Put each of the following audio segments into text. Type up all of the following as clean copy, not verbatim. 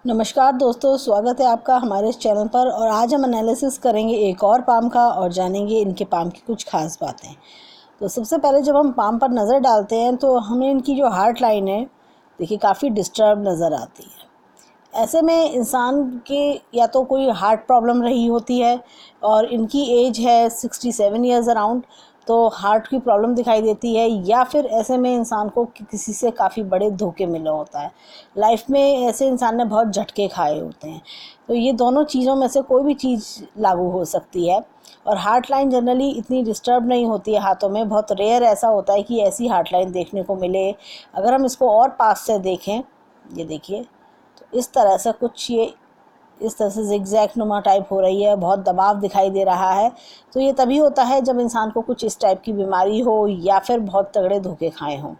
नमस्कार दोस्तों, स्वागत है आपका हमारे इस चैनल पर। और आज हम एनालिसिस करेंगे एक और पाम का और जानेंगे इनके पाम की कुछ खास बातें। तो सबसे पहले जब हम पाम पर नज़र डालते हैं तो हमें इनकी जो हार्ट लाइन है, देखिए काफ़ी डिस्टर्ब नज़र आती है। ऐसे में इंसान के या तो कोई हार्ट प्रॉब्लम रही होती है और इनकी एज है 67 ईयर्स अराउंड, तो हार्ट की प्रॉब्लम दिखाई देती है, या फिर ऐसे में इंसान को किसी से काफ़ी बड़े धोखे मिले होता है। लाइफ में ऐसे इंसान ने बहुत झटके खाए होते हैं, तो ये दोनों चीज़ों में से कोई भी चीज़ लागू हो सकती है। और हार्ट लाइन जनरली इतनी डिस्टर्ब नहीं होती है हाथों में, बहुत रेयर ऐसा होता है कि ऐसी हार्ट लाइन देखने को मिले। अगर हम इसको और पास से देखें, ये देखिए, तो इस तरह से कुछ ये इस तरह से ज़िगज़ैग नुमा टाइप हो रही है, बहुत दबाव दिखाई दे रहा है। तो ये तभी होता है जब इंसान को कुछ इस टाइप की बीमारी हो या फिर बहुत तगड़े धोखे खाए हों।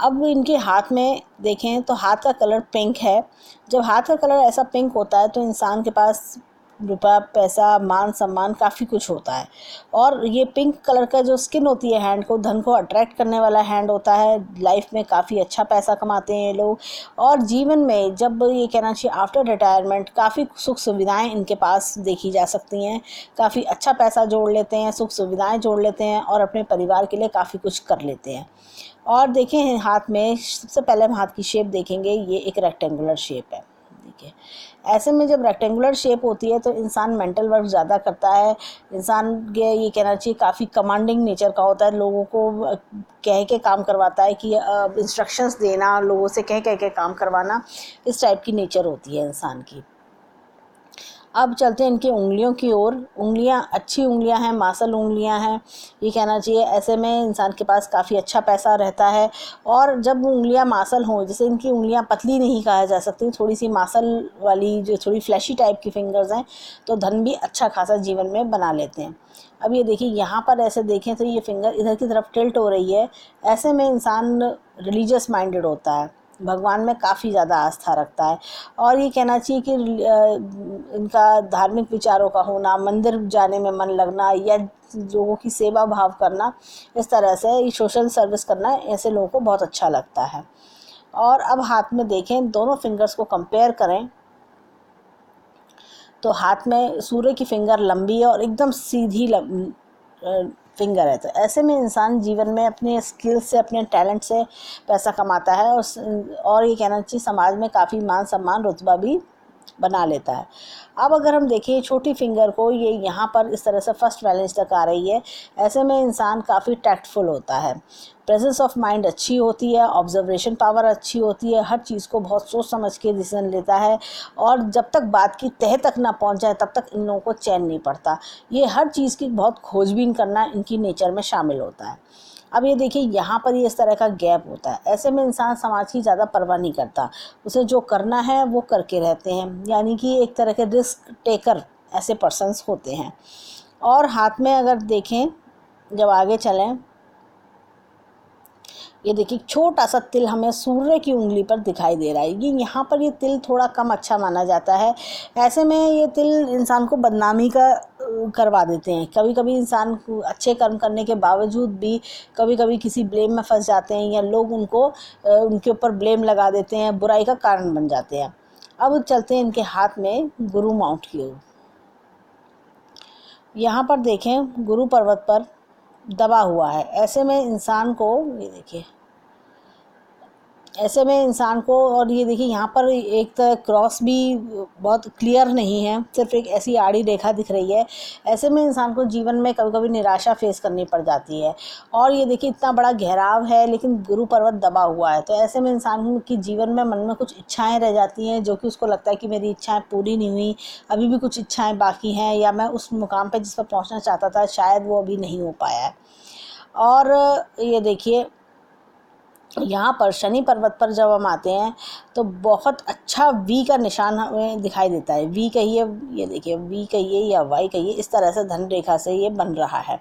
अब इनके हाथ में देखें तो हाथ का कलर पिंक है। जब हाथ का कलर ऐसा पिंक होता है तो इंसान के पास रुपया, पैसा, मान सम्मान काफ़ी कुछ होता है। और ये पिंक कलर का जो स्किन होती है हैंड को, धन को अट्रैक्ट करने वाला हैंड होता है। लाइफ में काफ़ी अच्छा पैसा कमाते हैं ये लोग। और जीवन में जब ये कहना चाहिए आफ्टर रिटायरमेंट काफ़ी सुख सुविधाएं इनके पास देखी जा सकती हैं। काफ़ी अच्छा पैसा जोड़ लेते हैं, सुख सुविधाएं जोड़ लेते हैं और अपने परिवार के लिए काफ़ी कुछ कर लेते हैं। और देखें हाथ में, सबसे पहले हम हाथ की शेप देखेंगे, ये एक रेक्टेंगुलर शेप है। देखिए, ऐसे में जब रेक्टेंगुलर शेप होती है तो इंसान मेंटल वर्क ज़्यादा करता है। इंसान ये कहना चाहिए काफ़ी कमांडिंग नेचर का होता है, लोगों को कह के काम करवाता है कि इंस्ट्रक्शंस देना, लोगों से कह कह के काम करवाना, इस टाइप की नेचर होती है इंसान की। अब चलते हैं इनकी उंगलियों की ओर। उंगलियां अच्छी उंगलियां हैं, मासल उंगलियां हैं, ये कहना चाहिए। ऐसे में इंसान के पास काफ़ी अच्छा पैसा रहता है। और जब उंगलियां मासल हों, जैसे इनकी उंगलियां पतली नहीं कहा जा सकती, थोड़ी सी मासल वाली, जो थोड़ी फ्लैशी टाइप की फिंगर्स हैं, तो धन भी अच्छा खासा जीवन में बना लेते हैं। अब ये देखिए, यहाँ पर ऐसे देखें तो ये फिंगर इधर की तरफ टिल्ट हो रही है। ऐसे में इंसान रिलीजियस माइंडेड होता है, भगवान में काफ़ी ज़्यादा आस्था रखता है। और ये कहना चाहिए कि इनका धार्मिक विचारों का होना, मंदिर जाने में मन लगना, या लोगों की सेवा भाव करना, इस तरह से ये सोशल सर्विस करना, ऐसे लोगों को बहुत अच्छा लगता है। और अब हाथ में देखें, दोनों फिंगर्स को कंपेयर करें तो हाथ में सूर्य की फिंगर लंबी है और एकदम सीधी फिंगर है। तो ऐसे में इंसान जीवन में अपने स्किल से, अपने टैलेंट से पैसा कमाता है और ये कहना चाहिए समाज में काफ़ी मान सम्मान, रुतबा भी बना लेता है। अब अगर हम देखें छोटी फिंगर को, ये यहाँ पर इस तरह से फर्स्ट बैलेंस तक आ रही है। ऐसे में इंसान काफ़ी टैक्टफुल होता है, प्रेजेंस ऑफ माइंड अच्छी होती है, ऑब्जर्वेशन पावर अच्छी होती है, हर चीज़ को बहुत सोच समझ के डिसीजन लेता है। और जब तक बात की तह तक ना पहुँच जाए तब तक इन लोगों को चैन नहीं पड़ता। ये हर चीज़ की बहुत खोजबीन करना इनकी नेचर में शामिल होता है। अब ये देखिए, यहाँ पर ये इस तरह का गैप होता है। ऐसे में इंसान समाज की ज़्यादा परवाह नहीं करता, उसे जो करना है वो करके रहते हैं, यानी कि एक तरह के रिस्क टेकर ऐसे पर्सन्स होते हैं। और हाथ में अगर देखें, जब आगे चलें, ये देखिए छोटा सा तिल हमें सूर्य की उंगली पर दिखाई दे रहा है। ये यहाँ पर ये तिल थोड़ा कम अच्छा माना जाता है। ऐसे में ये तिल इंसान को बदनामी का करवा देते हैं। कभी कभी इंसान को अच्छे कर्म करने के बावजूद भी कभी कभी किसी ब्लेम में फंस जाते हैं, या लोग उनको उनके ऊपर ब्लेम लगा देते हैं, बुराई का कारण बन जाते हैं। अब चलते हैं इनके हाथ में गुरु माउंट की ओर। यहाँ पर देखें, गुरु पर्वत पर दबा हुआ है। ऐसे में इंसान को, ये देखिए, ऐसे में इंसान को, और ये देखिए यहाँ पर एक तो क्रॉस भी बहुत क्लियर नहीं है, सिर्फ एक ऐसी आड़ी रेखा दिख रही है। ऐसे में इंसान को जीवन में कभी कभी निराशा फेस करनी पड़ जाती है। और ये देखिए इतना बड़ा घेराव है लेकिन गुरु पर्वत दबा हुआ है, तो ऐसे में इंसान की जीवन में मन में कुछ इच्छाएं रह जाती हैं, जो कि उसको लगता है कि मेरी इच्छाएं पूरी नहीं हुई, अभी भी कुछ इच्छाएं बाकी हैं, या मैं उस मुकाम पर जिस पर पहुँचना चाहता था शायद वो अभी नहीं हो पाया है। और ये देखिए, यहाँ पर शनि पर्वत पर जब हम आते हैं तो बहुत अच्छा वी का निशान हमें दिखाई देता है। वी कहिए, ये देखिए, वी कहिए या वाई कहिए, इस तरह से धन रेखा से ये बन रहा है।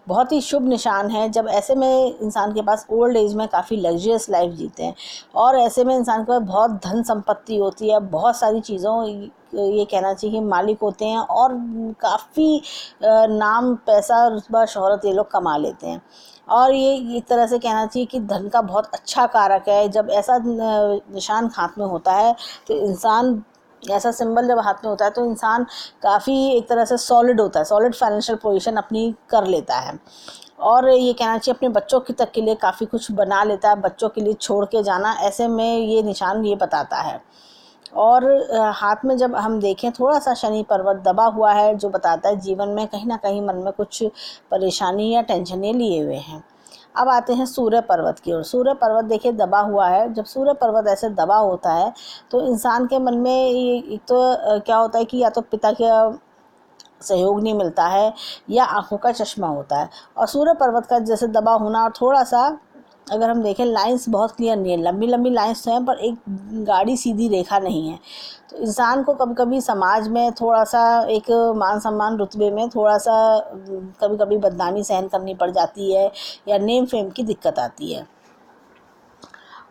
बहुत ही शुभ निशान है। जब ऐसे में इंसान के पास ओल्ड एज में काफ़ी लग्जरियस लाइफ जीते हैं, और ऐसे में इंसान के पास बहुत धन संपत्ति होती है, बहुत सारी चीज़ों ये कहना चाहिए कि मालिक होते हैं और काफ़ी नाम, पैसा, रुतबा, शोहरत ये लोग कमा लेते हैं। और ये एक तरह से कहना चाहिए कि धन का बहुत अच्छा कारक है। जब ऐसा निशान हाथ में होता है तो इंसान, ऐसा सिंबल जब हाथ में होता है तो इंसान काफ़ी एक तरह से सॉलिड होता है, सॉलिड फाइनेंशियल पोजीशन अपनी कर लेता है। और ये कहना चाहिए अपने बच्चों की तक के लिए काफ़ी कुछ बना लेता है, बच्चों के लिए छोड़ के जाना, ऐसे में ये निशान ये बताता है। और हाथ में जब हम देखें थोड़ा सा शनि पर्वत दबा हुआ है, जो बताता है जीवन में कहीं ना कहीं मन में कुछ परेशानी या टेंशनें लिए हुए हैं। अब आते हैं सूर्य पर्वत की ओर। सूर्य पर्वत देखिए दबा हुआ है। जब सूर्य पर्वत ऐसे दबा होता है तो इंसान के मन में एक तो क्या होता है कि या तो पिता का सहयोग नहीं मिलता है या आंखों का चश्मा होता है। और सूर्य पर्वत का जैसे दबा होना, और थोड़ा सा अगर हम देखें लाइंस बहुत क्लियर नहीं है, लंबी लंबी लाइंस तो हैं पर एक गाढ़ी सीधी रेखा नहीं है। तो इंसान को कभी कभी समाज में थोड़ा सा एक मान सम्मान रुतबे में थोड़ा सा कभी कभी बदनामी सहन करनी पड़ जाती है या नेम फेम की दिक्कत आती है।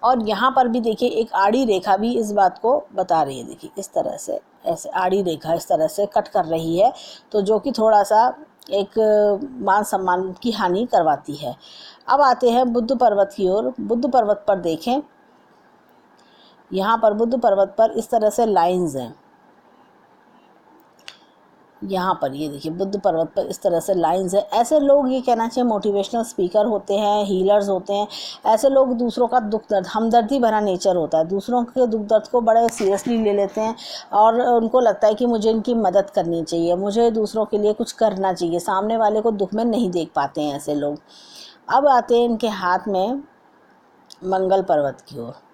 और यहाँ पर भी देखिए एक आड़ी रेखा भी इस बात को बता रही है। देखिए इस तरह से ऐसे आड़ी रेखा इस तरह से कट कर रही है, तो जो कि थोड़ा सा एक मान सम्मान की हानि करवाती है। अब आते हैं बुद्ध पर्वत की ओर। बुद्ध पर्वत पर देखें, यहाँ पर बुद्ध पर्वत पर इस तरह से लाइंस हैं। यहाँ पर ये देखिए बुद्ध पर्वत पर इस तरह से लाइंस है। ऐसे लोग ये कहना चाहिए मोटिवेशनल स्पीकर होते हैं, हीलर्स होते हैं। ऐसे लोग दूसरों का दुख दर्द, हमदर्दी भरा नेचर होता है, दूसरों के दुख दर्द को बड़े सीरियसली ले लेते हैं और उनको लगता है कि मुझे इनकी मदद करनी चाहिए, मुझे दूसरों के लिए कुछ करना चाहिए। सामने वाले को दुख में नहीं देख पाते हैं ऐसे लोग। अब आते हैं इनके हाथ में मंगल पर्वत की ओर।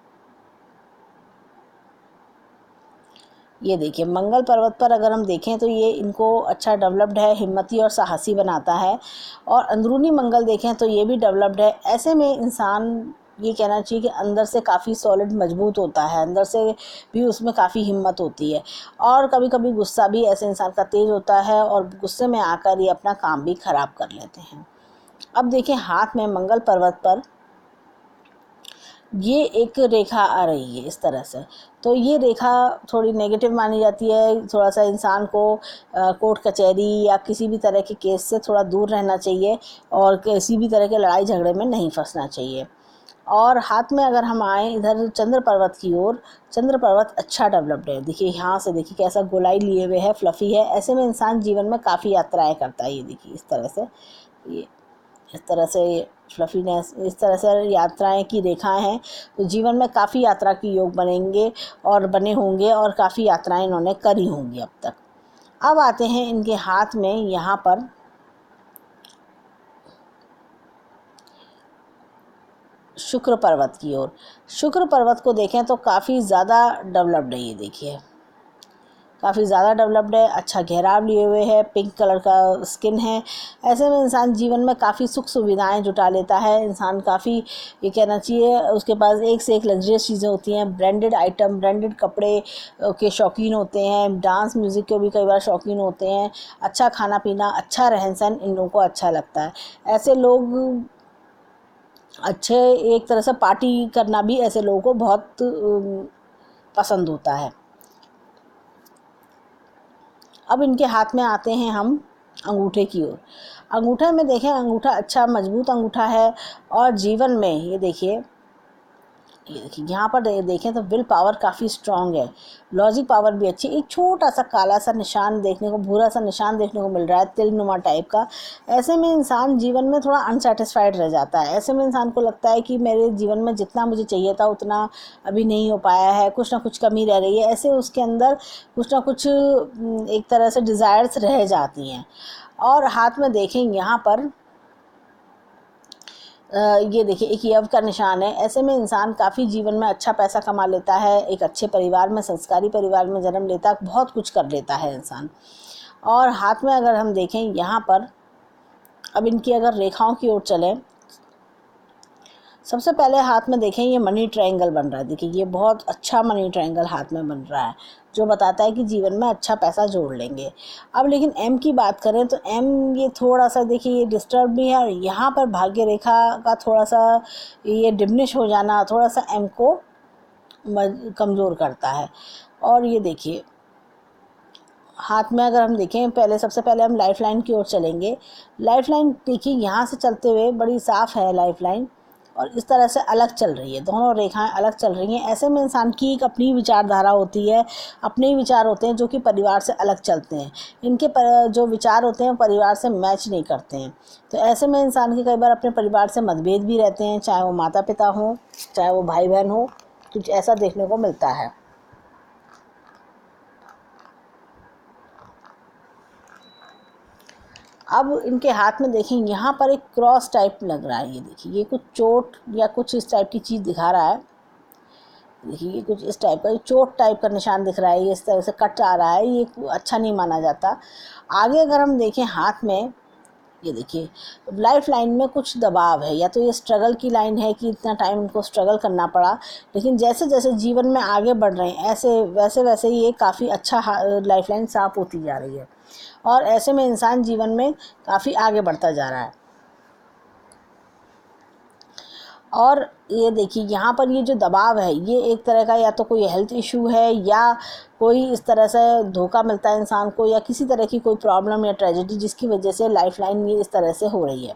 ये देखिए मंगल पर्वत पर अगर हम देखें तो ये इनको अच्छा डेवलप्ड है, हिम्मती और साहसी बनाता है। और अंदरूनी मंगल देखें तो ये भी डेवलप्ड है। ऐसे में इंसान ये कहना चाहिए कि अंदर से काफ़ी सॉलिड मजबूत होता है, अंदर से भी उसमें काफ़ी हिम्मत होती है। और कभी कभी गुस्सा भी ऐसे इंसान का तेज़ होता है और गुस्से में आकर ये अपना काम भी ख़राब कर लेते हैं। अब देखें हाथ में मंगल पर्वत पर ये एक रेखा आ रही है इस तरह से, तो ये रेखा थोड़ी नेगेटिव मानी जाती है। थोड़ा सा इंसान को कोर्ट कचहरी या किसी भी तरह के केस से थोड़ा दूर रहना चाहिए और किसी भी तरह के लड़ाई झगड़े में नहीं फंसना चाहिए। और हाथ में अगर हम आए इधर चंद्र पर्वत की ओर, चंद्र पर्वत अच्छा डेवलप्ड है। देखिए यहाँ से देखिए कैसा गोलाई लिए हुए है, फ्लफ़ी है। ऐसे में इंसान जीवन में काफ़ी यात्राएं करता है। ये देखिए इस तरह से, ये इस तरह से फ्लफीनेस, इस तरह से यात्राएं की रेखाएं हैं, तो जीवन में काफ़ी यात्रा की योग बनेंगे और बने होंगे और काफ़ी यात्राएं इन्होंने करी होंगी अब तक। अब आते हैं इनके हाथ में यहाँ पर शुक्र पर्वत की ओर। शुक्र पर्वत को देखें तो काफ़ी ज़्यादा डेवलप्ड है। ये देखिए काफ़ी ज़्यादा डेवलप्ड है, अच्छा घेराव लिए हुए है, पिंक कलर का स्किन है। ऐसे में इंसान जीवन में काफ़ी सुख सुविधाएं जुटा लेता है। इंसान काफ़ी ये कहना चाहिए उसके पास एक से एक लग्जरियस चीज़ें होती हैं, ब्रांडेड आइटम, ब्रांडेड कपड़े के शौकीन होते हैं, डांस म्यूज़िक के भी कई बार शौकीन होते हैं, अच्छा खाना पीना, अच्छा रहन सहन इन लोगों को अच्छा लगता है। ऐसे लोग अच्छे एक तरह से पार्टी करना भी ऐसे लोगों को बहुत पसंद होता है। अब इनके हाथ में आते हैं हम अंगूठे की ओर। अंगूठे में देखें, अंगूठा अच्छा मजबूत अंगूठा है और जीवन में ये देखिए यहाँ पर देखें तो विल पावर काफ़ी स्ट्रांग है, लॉजिक पावर भी अच्छी। एक छोटा सा काला सा निशान देखने को, भूरा सा निशान देखने को मिल रहा है, तिल नुमा टाइप का। ऐसे में इंसान जीवन में थोड़ा अनसेटिस्फाइड रह जाता है। ऐसे में इंसान को लगता है कि मेरे जीवन में जितना मुझे चाहिए था उतना अभी नहीं हो पाया है, कुछ ना कुछ कमी रह गई है। ऐसे उसके अंदर कुछ ना कुछ एक तरह से डिज़ायर्स रह जाती हैं। और हाथ में देखें यहाँ पर ये देखिए एक यव का निशान है। ऐसे में इंसान काफ़ी जीवन में अच्छा पैसा कमा लेता है, एक अच्छे परिवार में, संस्कारी परिवार में जन्म लेता है, बहुत कुछ कर लेता है इंसान। और हाथ में अगर हम देखें यहाँ पर, अब इनकी अगर रेखाओं की ओर चलें, सबसे पहले हाथ में देखें ये मनी ट्रायंगल बन रहा है। देखिए ये बहुत अच्छा मनी ट्रायंगल हाथ में बन रहा है, जो बताता है कि जीवन में अच्छा पैसा जोड़ लेंगे। अब लेकिन एम की बात करें तो एम ये थोड़ा सा देखिए ये डिस्टर्ब भी है और यहाँ पर भाग्य रेखा का थोड़ा सा ये डिमिनिश हो जाना थोड़ा सा एम को कमज़ोर करता है। और ये देखिए हाथ में अगर हम देखें, पहले सबसे पहले हम लाइफ लाइन की ओर चलेंगे। लाइफ लाइन देखिए यहाँ से चलते हुए बड़ी साफ़ है लाइफ लाइन, और इस तरह से अलग चल रही है, दोनों रेखाएं अलग चल रही हैं। ऐसे में इंसान की एक अपनी विचारधारा होती है, अपने ही विचार होते हैं जो कि परिवार से अलग चलते हैं। इनके जो विचार होते हैं परिवार से मैच नहीं करते हैं। तो ऐसे में इंसान के कई बार अपने परिवार से मतभेद भी रहते हैं, चाहे वो माता पिता हों, चाहे वो भाई बहन हो, कुछ ऐसा देखने को मिलता है। अब इनके हाथ में देखें, यहाँ पर एक क्रॉस टाइप लग रहा है। ये देखिए, ये कुछ चोट या कुछ इस टाइप की चीज़ दिखा रहा है। देखिए, ये कुछ इस टाइप का चोट टाइप का निशान दिख रहा है, ये इस तरह से कट आ रहा है, ये अच्छा नहीं माना जाता। आगे अगर हम देखें हाथ में, ये देखिए लाइफ लाइन में कुछ दबाव है, या तो ये स्ट्रगल की लाइन है कि इतना टाइम इनको स्ट्रगल करना पड़ा, लेकिन जैसे जैसे जीवन में आगे बढ़ रहे हैं ऐसे वैसे ये काफ़ी अच्छा लाइफ लाइन साफ होती जा रही है, और ऐसे में इंसान जीवन में काफ़ी आगे बढ़ता जा रहा है। और ये देखिए यहाँ पर ये जो दबाव है, ये एक तरह का या तो कोई हेल्थ इशू है, या कोई इस तरह से धोखा मिलता है इंसान को, या किसी तरह की कोई प्रॉब्लम या ट्रेजेडी जिसकी वजह से लाइफ लाइन ये इस तरह से हो रही है।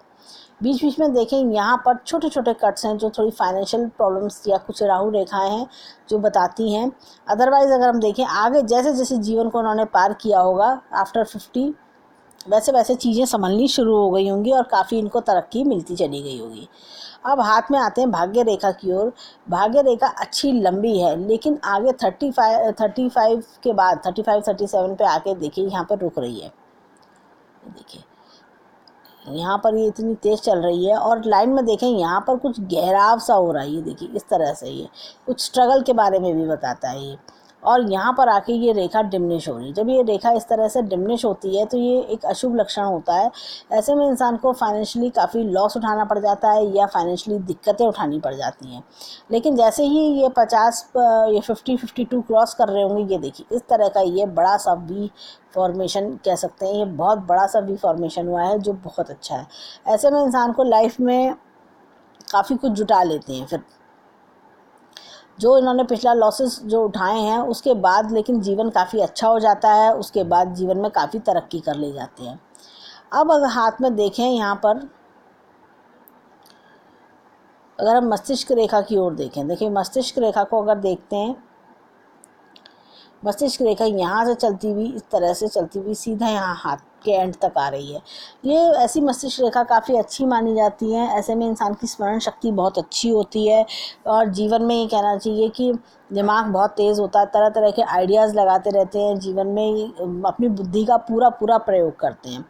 बीच बीच में देखें यहाँ पर छोटे छोटे कट्स हैं जो थोड़ी फाइनेंशियल प्रॉब्लम्स या कुछ राहु रेखाएं हैं जो बताती हैं। अदरवाइज़ अगर हम देखें आगे जैसे जैसे जीवन को उन्होंने पार किया होगा आफ्टर 50, वैसे वैसे चीज़ें संभलनी शुरू हो गई होंगी और काफ़ी इनको तरक्की मिलती चली गई होगी। अब हाथ में आते हैं भाग्य रेखा की ओर। भाग्य रेखा अच्छी लंबी है, लेकिन आगे 35 के बाद 37 पे आके देखिए यहाँ पर रुक रही है। देखिए यहाँ पर ये इतनी तेज़ चल रही है, और लाइन में देखें यहाँ पर कुछ गहराव सा हो रहा है। ये देखिए इस तरह से ये कुछ स्ट्रगल के बारे में भी बताता है ये। और यहाँ पर आके ये रेखा डिमिनिश हो रही है। जब ये रेखा इस तरह से डिमिनिश होती है तो ये एक अशुभ लक्षण होता है। ऐसे में इंसान को फाइनेंशियली काफ़ी लॉस उठाना पड़ जाता है, या फाइनेंशियली दिक्कतें उठानी पड़ जाती हैं। लेकिन जैसे ही ये 50 52 क्रॉस कर रहे होंगे, ये देखिए इस तरह का ये बड़ा सा वी फॉर्मेशन कह सकते हैं, ये बहुत बड़ा सा वी फॉर्मेशन हुआ है जो बहुत अच्छा है। ऐसे में इंसान को लाइफ में काफ़ी कुछ जुटा लेते हैं फिर, जो इन्होंने पिछला लॉसेस जो उठाए हैं उसके बाद, लेकिन जीवन काफ़ी अच्छा हो जाता है। उसके बाद जीवन में काफ़ी तरक्की कर ले जाते हैं। अब अगर हाथ में देखें यहाँ पर, अगर हम मस्तिष्क रेखा की ओर देखें, देखिए मस्तिष्क रेखा को अगर देखते हैं, मस्तिष्क रेखा यहाँ से चलती हुई इस तरह से चलती हुई सीधा यहाँ हाथ के एंड तक आ रही है। ये ऐसी मस्तिष्क रेखा काफ़ी अच्छी मानी जाती है। ऐसे में इंसान की स्मरण शक्ति बहुत अच्छी होती है, और जीवन में ये कहना चाहिए कि दिमाग बहुत तेज़ होता है, तरह तरह के आइडियाज़ लगाते रहते हैं, जीवन में अपनी बुद्धि का पूरा प्रयोग करते हैं।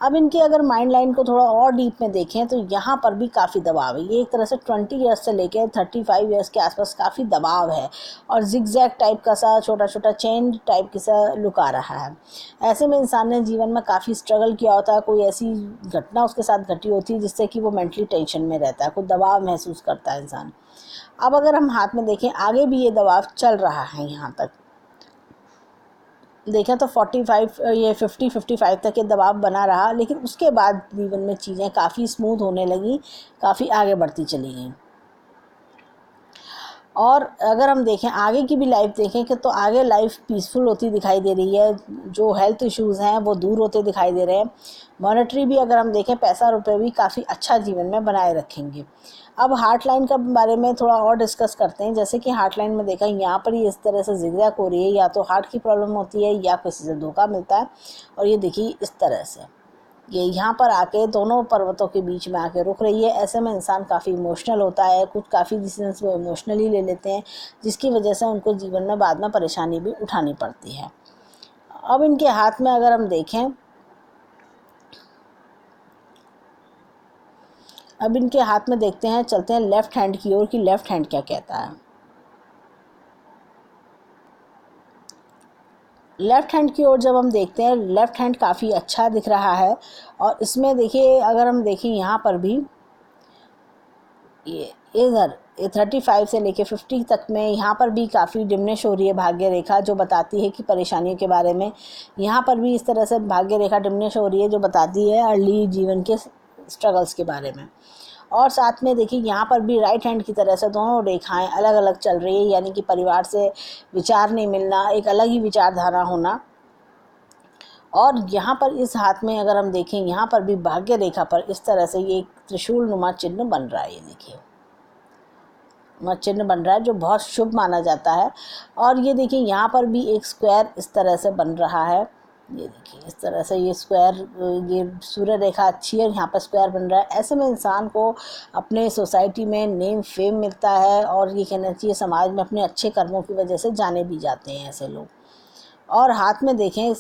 अब इनके अगर माइंड लाइन को थोड़ा और डीप में देखें तो यहाँ पर भी काफ़ी दबाव है। ये एक तरह से 20 ईयर्स से लेकर 35 ईयर्स के आसपास काफ़ी दबाव है, और जिगजैग टाइप का सा छोटा छोटा चेन टाइप की सा लुक आ रहा है। ऐसे में इंसान ने जीवन में काफ़ी स्ट्रगल किया होता है, कोई ऐसी घटना उसके साथ घटी होती है जिससे कि वो मेंटली टेंशन में रहता है, कोई दबाव महसूस करता है इंसान। अब अगर हम हाथ में देखें, आगे भी ये दबाव चल रहा है, यहाँ तक देखें तो 55 तक ये दबाव बना रहा, लेकिन उसके बाद जीवन में चीज़ें काफ़ी स्मूथ होने लगी, काफ़ी आगे बढ़ती चली गई। और अगर हम देखें आगे की भी लाइफ देखें कि तो आगे लाइफ पीसफुल होती दिखाई दे रही है, जो हेल्थ इश्यूज़ हैं वो दूर होते दिखाई दे रहे हैं। मॉनेटरी भी अगर हम देखें, पैसा रुपए भी काफ़ी अच्छा जीवन में बनाए रखेंगे। अब हार्ट लाइन का बारे में थोड़ा और डिस्कस करते हैं। जैसे कि हार्ट लाइन में देखा, यहाँ पर ही इस तरह से जिगजैग हो रही है, या तो हार्ट की प्रॉब्लम होती है या किसी से धोखा मिलता है। और ये देखिए इस तरह से ये यहाँ पर आके दोनों पर्वतों के बीच में आके रुक रही है। ऐसे में इंसान काफ़ी इमोशनल होता है, कुछ काफ़ी डिसीजंस वो इमोशनली ले लेते हैं, जिसकी वजह से उनको जीवन में बाद में परेशानी भी उठानी पड़ती है। अब इनके हाथ में अगर हम देखें, अब इनके हाथ में देखते हैं, चलते हैं लेफ़्ट हैंड की ओर कि लेफ़्ट हैंड क्या कहता है। लेफ़्ट हैंड की ओर जब हम देखते हैं, लेफ़्ट हैंड काफ़ी अच्छा दिख रहा है। और इसमें देखिए अगर हम देखें यहाँ पर भी ये इधर 35 से लेके 50 तक में यहाँ पर भी काफ़ी डिमिनिश हो रही है भाग्य रेखा, जो बताती है कि परेशानियों के बारे में। यहाँ पर भी इस तरह से भाग्य रेखा डिमिनिश हो रही है, जो बताती है अर्ली जीवन के स्ट्रगल्स के बारे में। और साथ में देखिए यहाँ पर भी राइट हैंड की तरह से दोनों रेखाएं अलग अलग चल रही है, यानी कि परिवार से विचार नहीं मिलना, एक अलग ही विचारधारा होना। और यहाँ पर इस हाथ में अगर हम देखें, यहाँ पर भी भाग्य रेखा पर इस तरह से ये एक त्रिशूल नुमा चिन्ह बन रहा है। ये देखिए चिन्ह बन रहा है जो बहुत शुभ माना जाता है। और ये देखिए यहाँ पर भी एक स्क्वायर इस तरह से बन रहा है। ये देखिए इस तरह से ये स्क्वायर, ये सूर्य रेखा अच्छी है, यहाँ पर स्क्वायर बन रहा है। ऐसे में इंसान को अपने सोसाइटी में नेम फेम मिलता है और ये कहना चाहिए समाज में अपने अच्छे कर्मों की वजह से जाने भी जाते हैं ऐसे लोग। और हाथ में देखें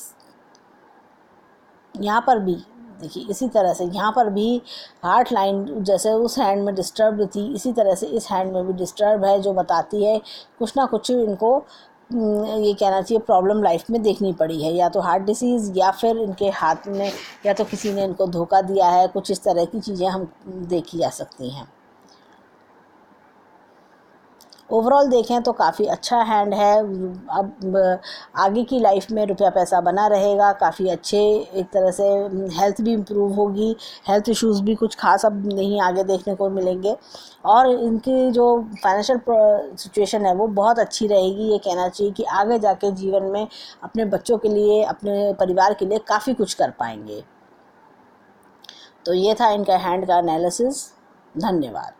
यहाँ पर भी देखिए इसी तरह से यहाँ पर भी हार्ट लाइन जैसे उस हैंड में डिस्टर्ब थी, इसी तरह से इस हैंड में भी डिस्टर्ब है, जो बताती है कुछ ना कुछ इनको ये कहना चाहिए प्रॉब्लम लाइफ में देखनी पड़ी है, या तो हार्ट डिसीज़ या फिर इनके हाथ में या तो किसी ने इनको धोखा दिया है। कुछ इस तरह की चीज़ें हम देखी जा सकती हैं। ओवरऑल देखें तो काफ़ी अच्छा हैंड है। अब आगे की लाइफ में रुपया पैसा बना रहेगा, काफ़ी अच्छे एक तरह से हेल्थ भी इम्प्रूव होगी, हेल्थ इश्यूज़ भी कुछ खास अब नहीं आगे देखने को मिलेंगे। और इनकी जो फाइनेंशियल सिचुएशन है वो बहुत अच्छी रहेगी। ये कहना चाहिए कि आगे जाके जीवन में अपने बच्चों के लिए, अपने परिवार के लिए काफ़ी कुछ कर पाएंगे। तो ये था इनका हैंड का एनालिसिस। धन्यवाद।